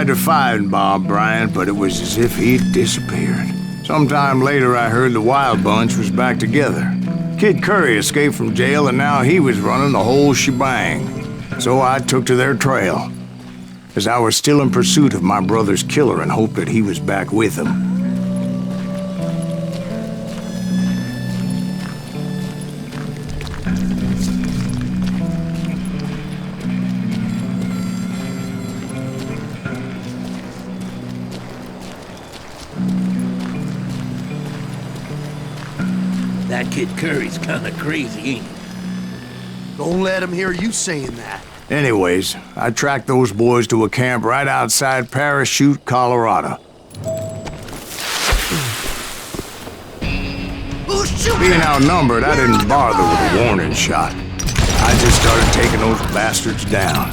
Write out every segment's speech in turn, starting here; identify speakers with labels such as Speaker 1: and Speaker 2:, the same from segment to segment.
Speaker 1: tried to find Bob Bryant, but it was as if he'd disappeared. Sometime later, I heard the Wild Bunch was back together. Kid Curry escaped from jail, and now he was running the whole shebang. So I took to their trail, as I was still in pursuit of my brother's killer and hoped that he was back with him.
Speaker 2: That Kid Curry's kinda crazy, ain't he?
Speaker 3: Don't let him hear you saying that.
Speaker 1: Anyways, I tracked those boys to a camp right outside Parachute, Colorado. Being outnumbered, I didn't bother with a warning shot. I just started taking those bastards down.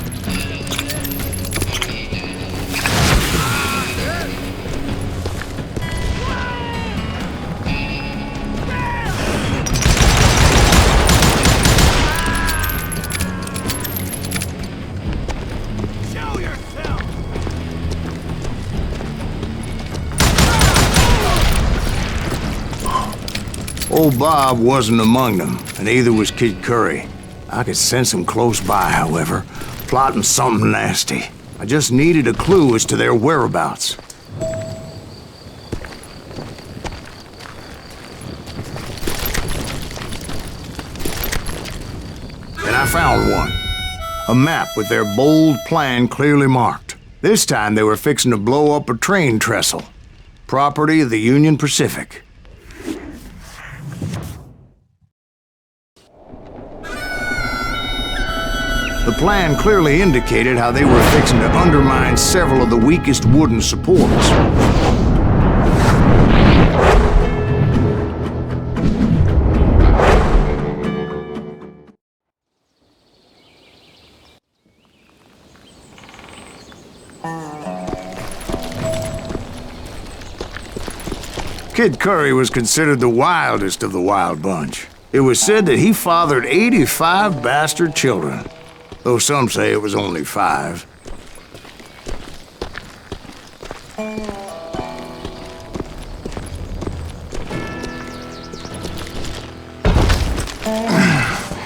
Speaker 1: Old Bob wasn't among them, and neither was Kid Curry. I could sense him close by, however, plotting something nasty. I just needed a clue as to their whereabouts. And I found one. A map with their bold plan clearly marked. This time they were fixing to blow up a train trestle. Property of the Union Pacific. The plan clearly indicated how they were fixing to undermine several of the weakest wooden supports. Kid Curry was considered the wildest of the Wild Bunch. It was said that he fathered 85 bastard children, though some say it was only 5.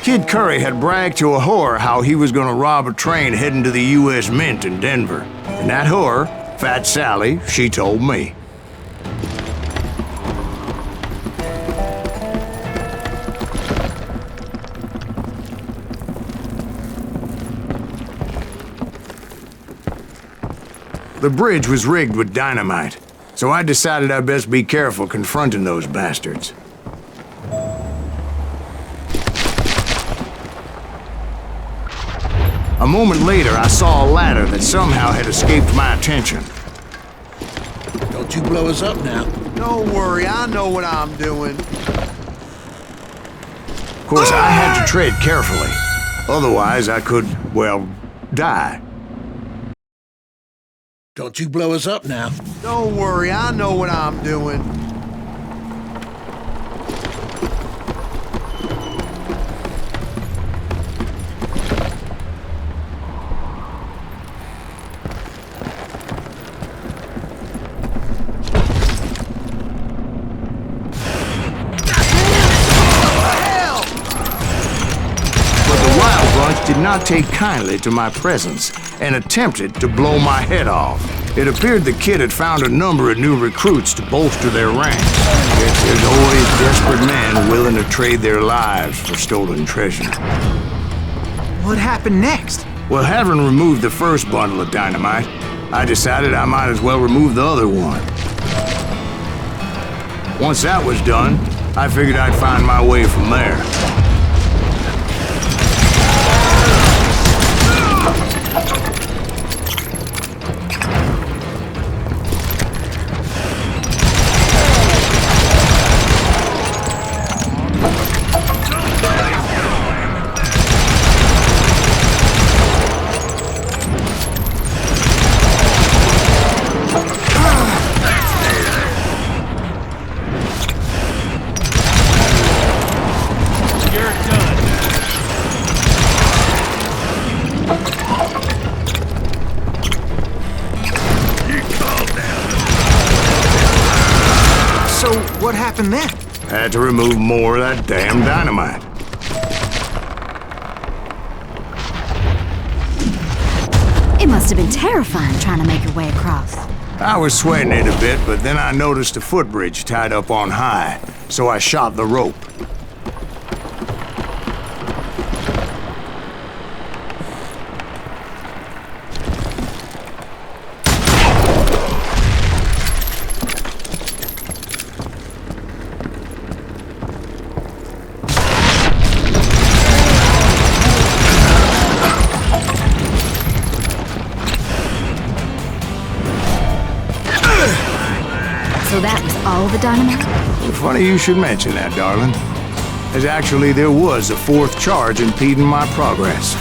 Speaker 1: Kid Curry had bragged to a whore how he was gonna rob a train heading to the U.S. Mint in Denver. And that whore, Fat Sally, she told me. The bridge was rigged with dynamite, so I decided I'd best be careful confronting those bastards. A moment later, I saw a ladder that somehow had escaped my attention.
Speaker 2: Don't you blow us up now.
Speaker 3: Don't worry, I know what I'm doing.
Speaker 1: Of course, I had to tread carefully. Otherwise, I could, well, die.
Speaker 2: Don't you blow us up now.
Speaker 3: Don't worry, I know what I'm doing.
Speaker 1: Did not take kindly to my presence and attempted to blow my head off. It appeared the kid had found a number of new recruits to bolster their ranks. Yet there's always desperate men willing to trade their lives for stolen treasure.
Speaker 4: What happened next?
Speaker 1: Well, having removed the first bundle of dynamite, I decided I might as well remove the other one. Once that was done, I figured I'd find my way from there.
Speaker 4: What happened then?
Speaker 1: Had to remove more of that damn dynamite.
Speaker 5: It must have been terrifying trying to make your way across.
Speaker 1: I was sweating it a bit, but then I noticed a footbridge tied up on high, so I shot the rope.
Speaker 5: So that was all the dynamite?
Speaker 1: Funny you should mention that, darling. As actually there was a fourth charge impeding my progress.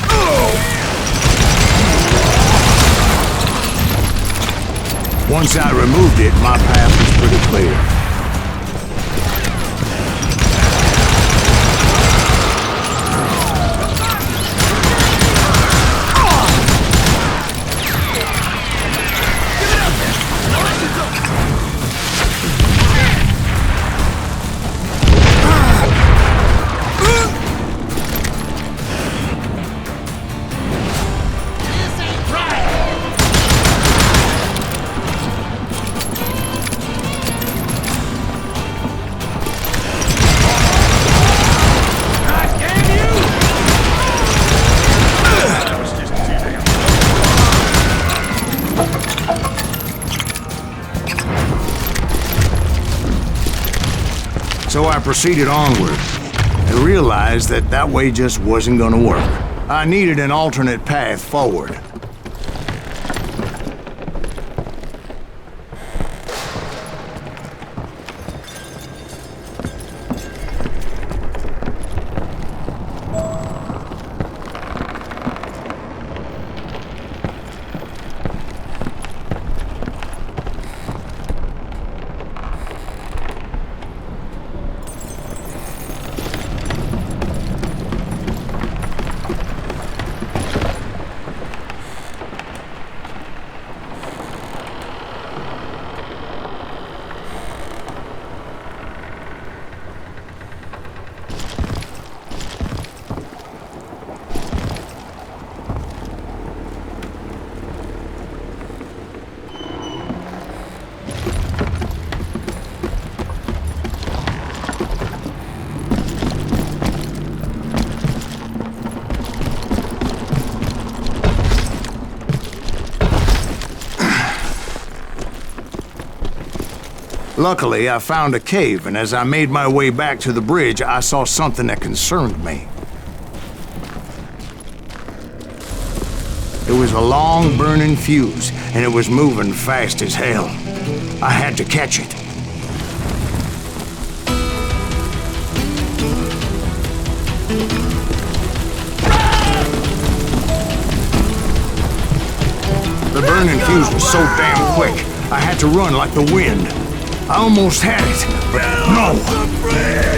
Speaker 1: Once I removed it, my path was pretty clear. So I proceeded onward and realized that that way just wasn't gonna work. I needed an alternate path forward. Luckily, I found a cave, and as I made my way back to the bridge, I saw something that concerned me. It was a long burning fuse, and it was moving fast as hell. I had to catch it. The burning fuse was so damn quick, I had to run like the wind. I almost had it, but no!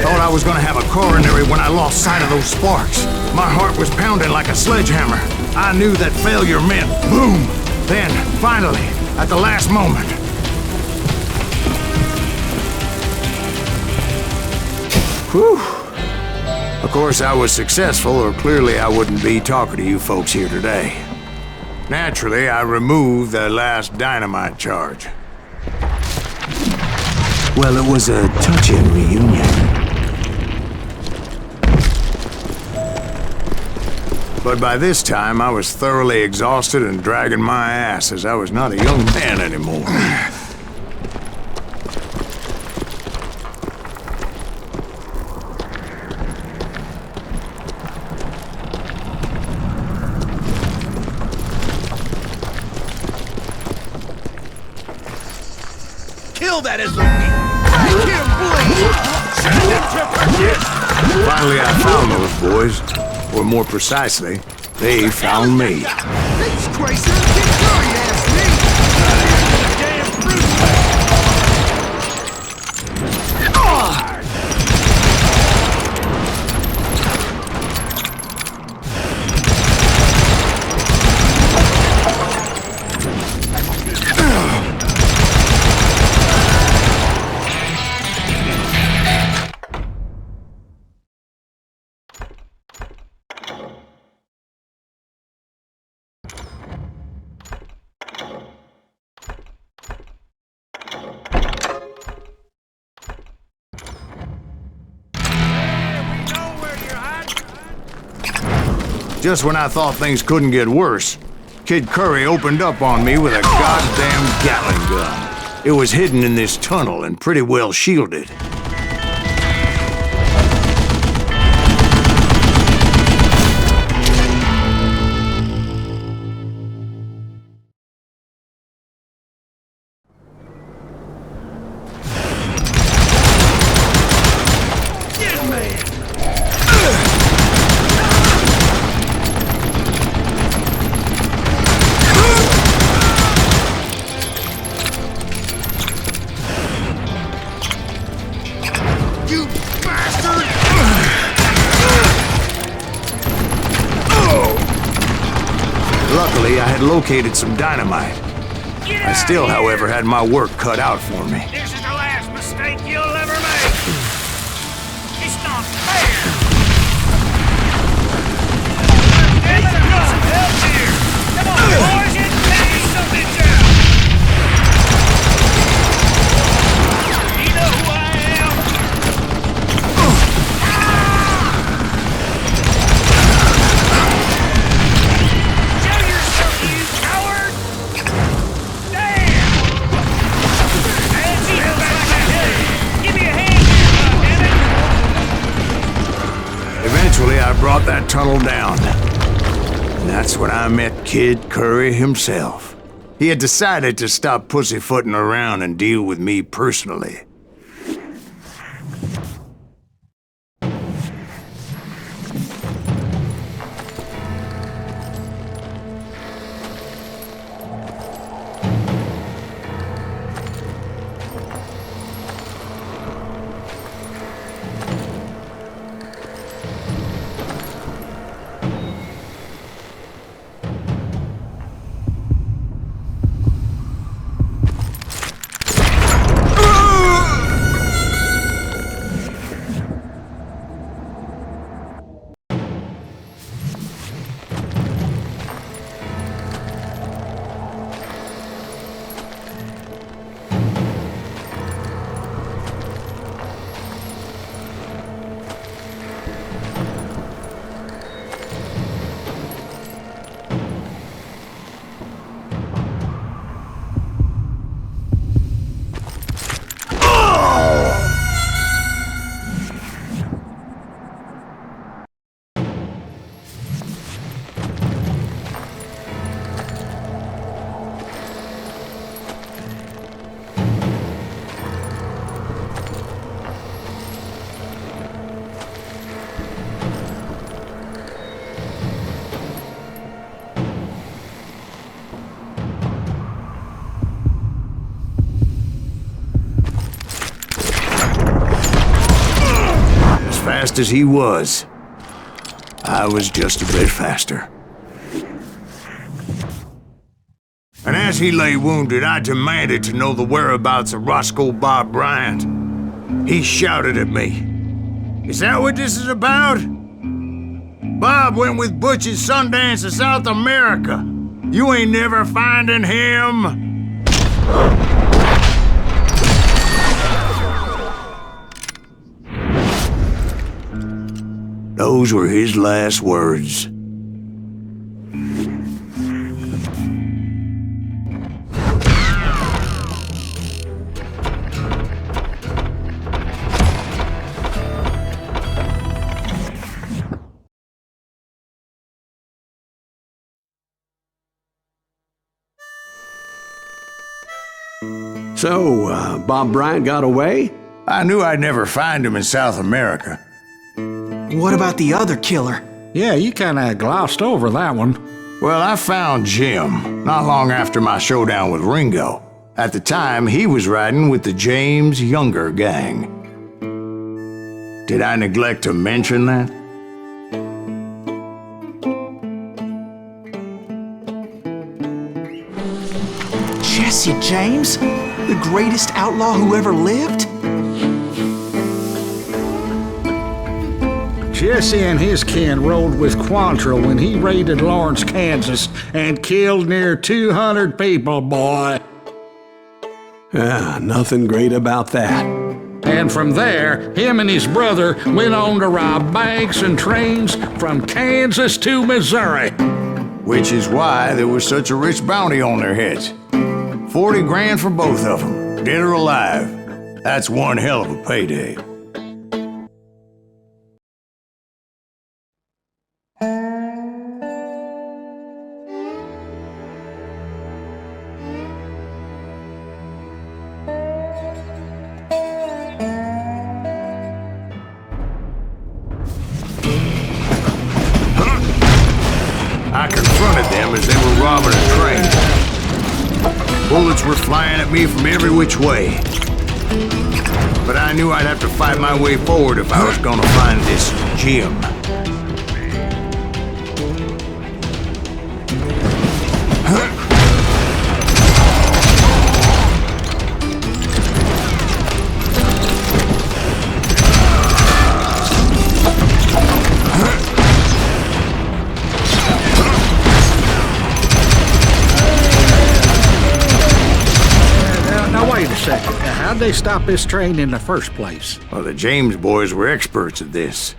Speaker 1: Thought I was gonna have a coronary when I lost sight of those sparks. My heart was pounding like a sledgehammer. I knew that failure meant boom! Then, finally, at the last moment... Whew! Of course, I was successful, or clearly I wouldn't be talking to you folks here today. Naturally, I removed the last dynamite charge. Well, it was a touching reunion. But by this time, I was thoroughly exhausted and dragging my ass as I was not a young man anymore.
Speaker 2: Kill that SOB! Make him bleed! Send him to Perkins!
Speaker 1: Finally, I found those boys. Or more precisely, they found me.
Speaker 3: These crazy Kid Curry asked me!
Speaker 2: Damn fruit!
Speaker 1: Just when I thought things couldn't get worse, Kid Curry opened up on me with a goddamn Gatling gun. It was hidden in this tunnel and pretty well shielded. Luckily, I had located some dynamite. I still, however, had my work cut out for me.
Speaker 2: This is the last mistake you'll ever make. It's not fair. Get some help here. Come on, boys, and take something down. You know who I am? Show yourself, you coward! Damn! Nancy, give me a hand here, goddammit!
Speaker 1: Eventually, I brought that tunnel down. And that's when I met Kid Curry himself. He had decided to stop pussyfooting around and deal with me personally. Fast as he was, I was just a bit faster. And as he lay wounded, I demanded to know the whereabouts of Roscoe Bob Bryant. He shouted at me, "Is that what this is about? Bob went with Butch at Sundance to South America. You ain't never finding him." Those were his last words.
Speaker 6: So, Bob Bryant got away?
Speaker 1: I knew I'd never find him in South America.
Speaker 4: What about the other killer?
Speaker 7: Yeah, you kinda glossed over that one.
Speaker 1: Well, I found Jim not long after my showdown with Ringo. At the time, he was riding with the James Younger gang. Did I neglect to mention that?
Speaker 4: Jesse James? The greatest outlaw who ever lived?
Speaker 7: Jesse and his kin rode with Quantrill when he raided Lawrence, Kansas, and killed near 200 people, boy.
Speaker 6: Nothing great about that.
Speaker 7: And from there, him and his brother went on to rob banks and trains from Kansas to Missouri.
Speaker 1: Which is why there was such a rich bounty on their heads. 40 grand for both of them, dead or alive. That's one hell of a payday. I confronted them as they were robbing a train. Bullets were flying at me from every which way. But I knew I'd have to fight my way forward if I was gonna find this gem.
Speaker 7: Now, wait a second. How'd they stop this train in the first place?
Speaker 1: Well, the James boys were experts at this.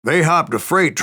Speaker 1: They hopped a freight train